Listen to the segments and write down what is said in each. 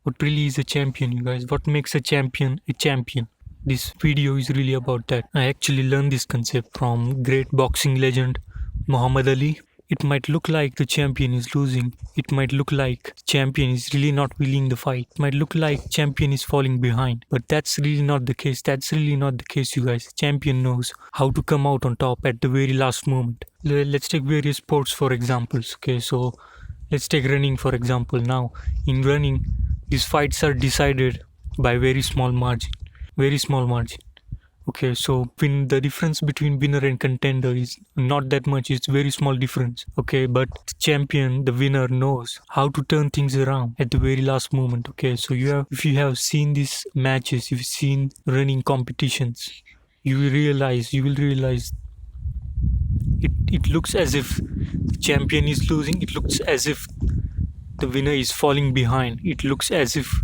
What really is a champion, you guys? What makes a champion a champion? This video is really about that. I actually learned this concept from great boxing legend Muhammad Ali. It might look like the champion is losing. It might look like champion is really not winning the fight. It might look like champion is falling behind. But that's really not the case. That's really not the case, you guys. Champion knows how to come out on top at the very last moment. Let's take various sports for examples. Okay, so let's take running for example. Now, in running, these fights are decided by very small margin. Very small margin. Okay, so when the difference between winner and contender is not that much, it's very small difference. Okay, but the champion, the winner knows how to turn things around at the very last moment. Okay, so if you have seen these matches, you've seen running competitions, you will realize it looks as if the champion is losing. It looks as if the winner is falling behind. It looks as if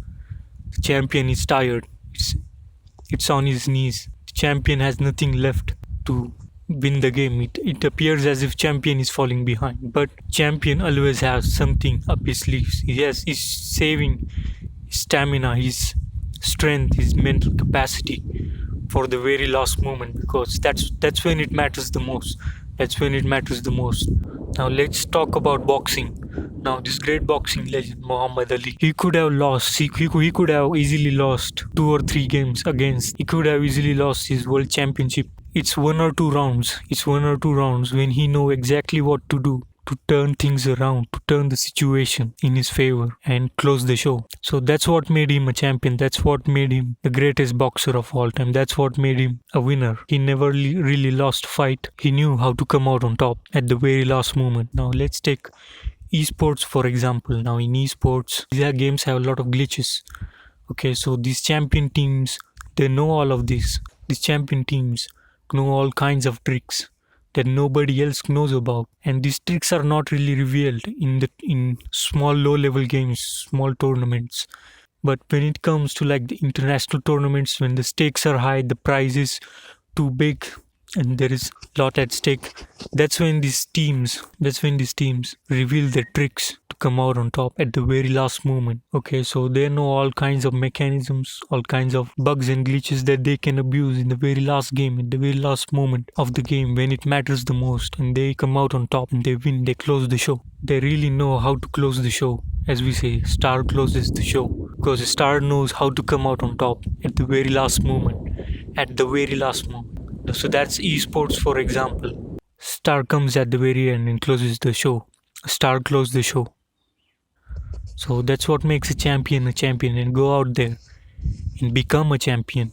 the champion is tired. It's on his knees. The champion has nothing left to win the game. It appears as if champion is falling behind. But champion always has something up his sleeves. He's saving his stamina, his strength, his mental capacity for the very last moment, because that's when it matters the most. That's when it matters the most. Now let's talk about boxing. Now this great boxing legend Muhammad Ali, he could have lost. He could have easily lost 2 or 3 games against. He could have easily lost his world championship. It's 1 or 2 rounds. It's 1 or 2 rounds when he know exactly what to do to turn things around, to turn the situation in his favor and close the show. So that's what made him a champion. That's what made him the greatest boxer of all time. That's what made him a winner. He never really lost a fight. He knew how to come out on top at the very last moment. Now let's take esports for example. Now in esports, these games have a lot of glitches. Okay, so these champion teams, they know all of this. These champion teams know all kinds of tricks that nobody else knows about, and these tricks are not really revealed in small low level games, small tournaments. But when it comes to like the international tournaments, when the stakes are high, the prize is too big, and there is a lot at stake, that's when these teams reveal their tricks to come out on top at the very last moment. Okay, so they know all kinds of mechanisms, all kinds of bugs and glitches that they can abuse in the very last game, at the very last moment of the game when it matters the most, and they come out on top and they win, they close the show. They really know how to close the show. As we say, star closes the show, because a star knows how to come out on top at the very last moment. At the very last moment. So that's esports for example. Star comes at the very end and closes the show. A star closes the show. So that's what makes a champion, and go out there and become a champion.